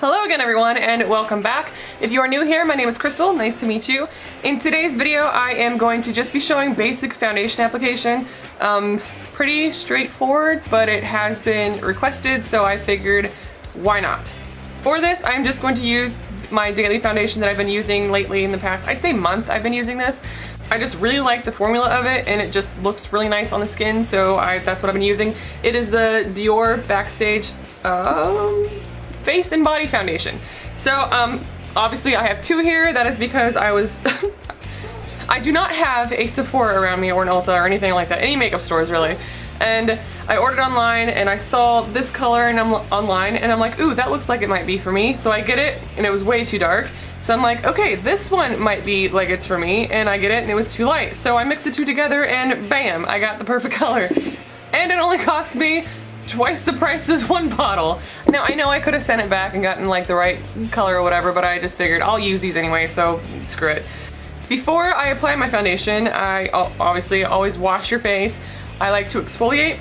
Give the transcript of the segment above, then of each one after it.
Hello again everyone and welcome back. If you are new here, my name is Crystal, nice to meet you. In today's video I am going to just be showing basic foundation application. Pretty straightforward, but it has been requested, so I figured why not. For this I'm just going to use my daily foundation that I've been using lately in the past, I'd say month I've been using this. I just really like the formula of it and it just looks really nice on the skin, so that's what I've been using. It is the Dior Backstage Face and Body Foundation. So obviously I have two here. That is because I was I do not have a Sephora around me or an Ulta or anything like that, any makeup stores really. And I ordered online and I saw this color and I'm online and I'm like, ooh, that looks like it might be for me. So I get it and it was way too dark. So I'm like, okay, this one might be like it's for me, and I get it and it was too light. So I mixed the two together and bam, I got the perfect color. And it only cost me twice the price as one bottle. Now I know I could have sent it back and gotten like the right color or whatever, but I just figured I'll use these anyway, so screw it. Before I apply my foundation, I obviously always wash your face. I like to exfoliate,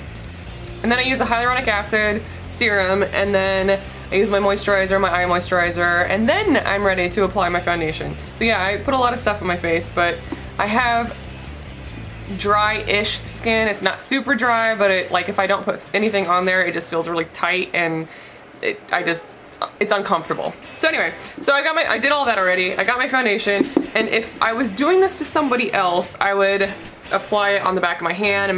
and then I use a hyaluronic acid serum, and then I use my moisturizer, my eye moisturizer, and then I'm ready to apply my foundation. So yeah, I put a lot of stuff on my face, but I have dry-ish skin. It's not super dry, but it, like, if I don't put anything on there, it just feels really tight and it's uncomfortable. So anyway, so I did all that already. I got my foundation, and if I was doing this to somebody else, I would apply it on the back of my hand and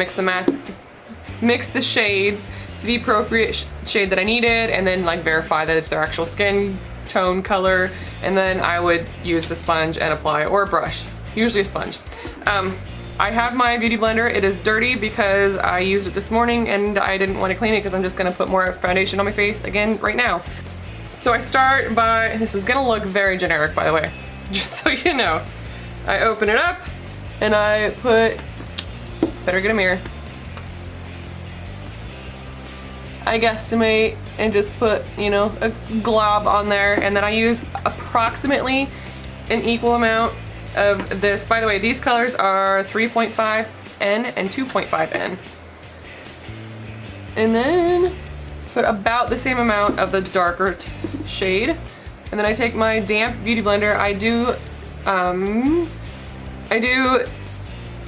mix the shades to the appropriate shade that I needed, and then like verify that it's their actual skin tone color, and then I would use the sponge and apply, or a brush, usually a sponge. I have my beauty blender. It is dirty because I used it this morning and I didn't want to clean it because I'm just gonna put more foundation on my face again right now. So I start by, this is gonna look very generic by the way, just so you know. I open it up and I put, better get a mirror. I guesstimate and just put, you know, a glob on there, and then I use approximately an equal amount of this. By the way, these colors are 3.5N and 2.5N. And then put about the same amount of the darker shade. And then I take my damp beauty blender. I do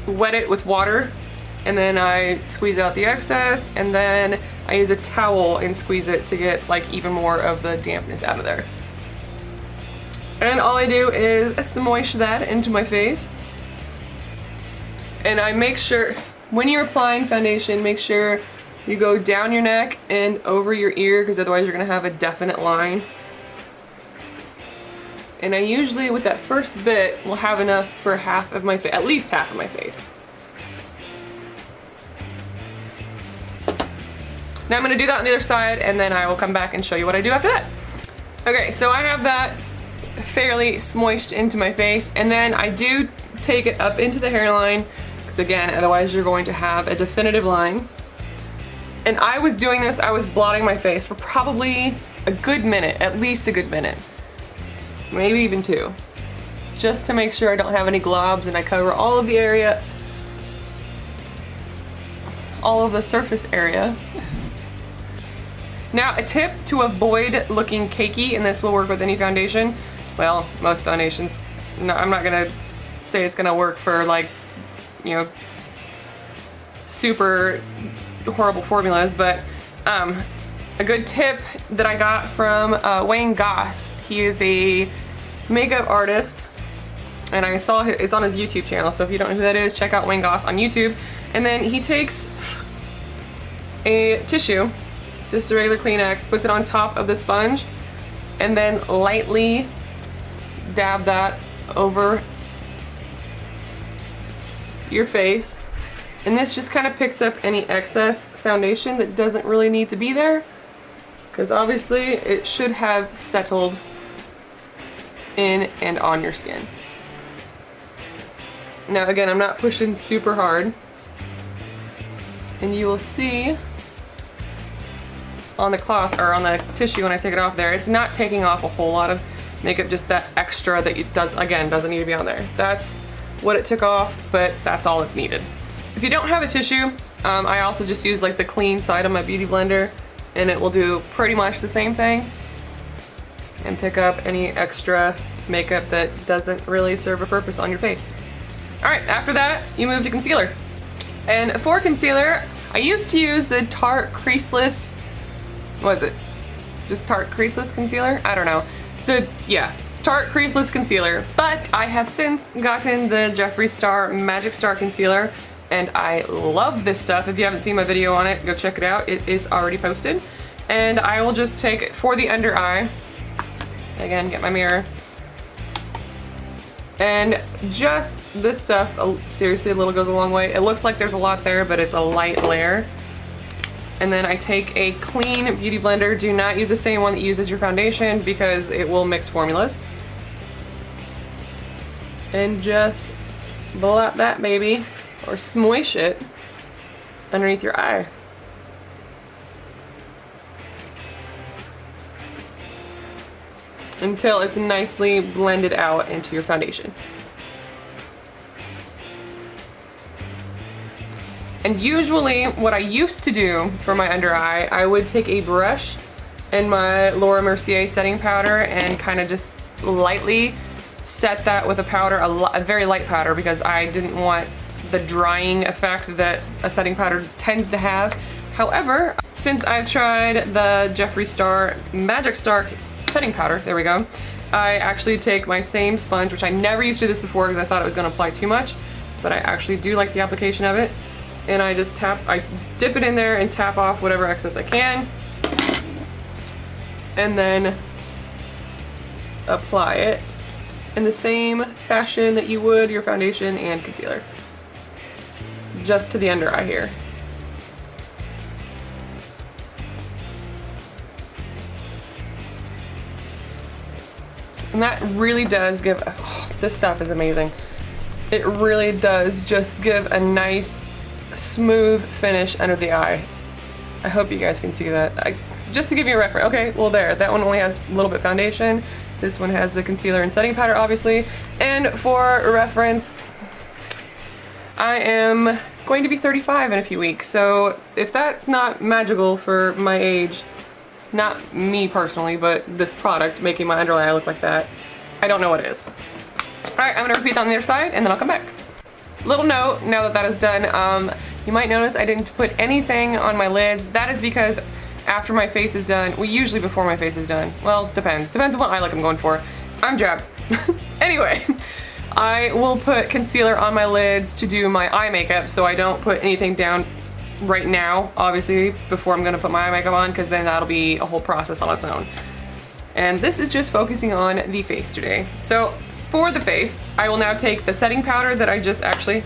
wet it with water, and then I squeeze out the excess, and then I use a towel and squeeze it to get like even more of the dampness out of there. And all I do is smush that into my face. And I make sure, when you're applying foundation, make sure you go down your neck and over your ear, because otherwise you're gonna have a definite line. And I usually, with that first bit, will have enough for half of my face, at least half of my face. Now I'm gonna do that on the other side, and then I will come back and show you what I do after that. Okay, so I have that fairly smoished into my face, and then I do take it up into the hairline, because again, otherwise you're going to have a definitive line. And I was doing this, I was blotting my face for probably a good minute, at least a good minute. Maybe even two. Just to make sure I don't have any globs and I cover all of the area, all of the surface area. Now, a tip to avoid looking cakey, and this will work with any foundation. Well, most foundations. No, I'm not gonna say it's gonna work for, like, you know, super horrible formulas, but a good tip that I got from Wayne Goss. He is a makeup artist, and I saw it's on his YouTube channel, so if you don't know who that is, check out Wayne Goss on YouTube. And then he takes a tissue, just a regular Kleenex, puts it on top of the sponge, and then lightly dab that over your face. And this just kind of picks up any excess foundation that doesn't really need to be there, because obviously it should have settled in and on your skin. Now again, I'm not pushing super hard, and you will see on the cloth, or on the tissue when I take it off there, it's not taking off a whole lot of makeup, just that extra that it doesn't need to be on there. That's what it took off, but that's all it's needed. If you don't have a tissue, I also just use like the clean side of my beauty blender, and it will do pretty much the same thing. and pick up any extra makeup that doesn't really serve a purpose on your face. Alright, after that, you move to concealer. And for concealer, I used to use the Tarte Creaseless, what is it? Just Tarte Creaseless Concealer? I don't know. Tarte Creaseless Concealer. But I have since gotten the Jeffree Star Magic Star Concealer, and I love this stuff. If you haven't seen my video on it, go check it out. It is already posted. And I will just take, for the under eye, again, get my mirror, and just this stuff, seriously, a little goes a long way. It looks like there's a lot there, but it's a light layer. And then I take a clean beauty blender. Do not use the same one that uses your foundation because it will mix formulas. And just blot that baby, or smush it underneath your eye. Until it's nicely blended out into your foundation. And usually what I used to do for my under eye, I would take a brush and my Laura Mercier setting powder and kind of just lightly set that with a powder, a very light powder, because I didn't want the drying effect that a setting powder tends to have. However, since I've tried the Jeffree Star Magic Star setting powder, there we go, I actually take my same sponge, which I never used to do this before because I thought it was going to apply too much, but I actually do like the application of it, and I just I dip it in there and tap off whatever excess I can, and then apply it in the same fashion that you would your foundation and concealer, just to the under eye here. And that really does give, this stuff is amazing. It really does just give a nice, smooth finish under the eye. I hope you guys can see that. Just to give you a reference, okay, well there, that one only has a little bit foundation. This one has the concealer and setting powder, obviously. And for reference, I am going to be 35 in a few weeks, so if that's not magical for my age, not me personally, but this product making my under eye look like that, I don't know what is. Alright, I'm gonna repeat that on the other side and then I'll come back. Little note, now that that is done, you might notice I didn't put anything on my lids. That is because after my face is done, well, usually before my face is done, well, depends on what eye look I'm going for. I'm drab. Anyway, I will put concealer on my lids to do my eye makeup, so I don't put anything down right now, obviously, before I'm gonna put my eye makeup on, because then that'll be a whole process on its own. And this is just focusing on the face today. So for the face, I will now take the setting powder that I just actually,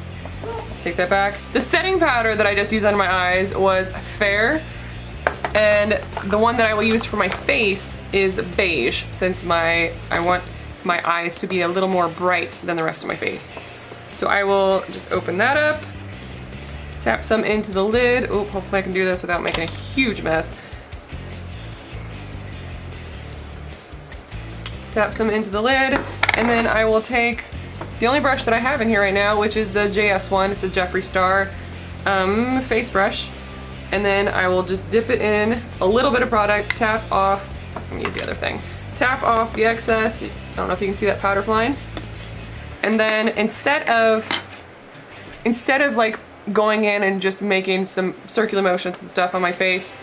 take that back. The setting powder that I just used under my eyes was Fair, and the one that I will use for my face is beige, since I want my eyes to be a little more bright than the rest of my face. So I will just open that up, tap some into the lid. Oh, hopefully I can do this without making a huge mess. Tap some into the lid, and then I will take the only brush that I have in here right now, which is the JS one. It's a Jeffree Star face brush. And then I will just dip it in a little bit of product, tap off, let me use the other thing, tap off the excess. I don't know if you can see that powder flying. And then instead of like going in and just making some circular motions and stuff on my face,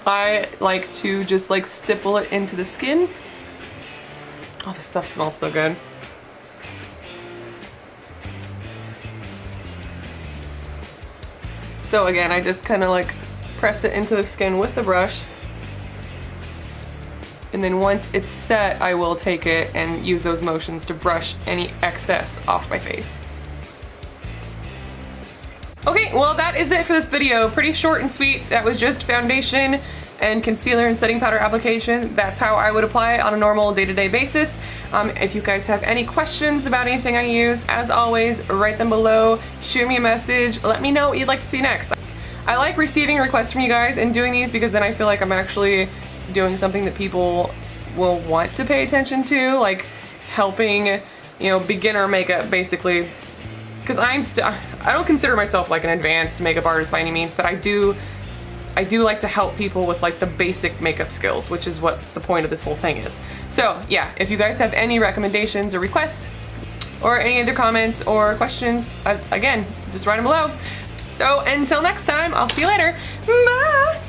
I like to just like stipple it into the skin. Oh, this stuff smells so good. So again, I just kind of like press it into the skin with the brush. And then once it's set, I will take it and use those motions to brush any excess off my face. Okay, well that is it for this video. Pretty short and sweet. That was just foundation and concealer and setting powder application. That's how I would apply it on a normal day-to-day basis. If you guys have any questions about anything I use, as always, write them below, shoot me a message, let me know what you'd like to see next. I like receiving requests from you guys and doing these because then I feel like I'm actually doing something that people will want to pay attention to, like helping, you know, beginner makeup basically. Because I don't consider myself like an advanced makeup artist by any means, but I do I do like to help people with like the basic makeup skills, which is what the point of this whole thing is. So yeah, if you guys have any recommendations or requests or any other comments or questions, again, just write them below. So until next time, I'll see you later. Bye!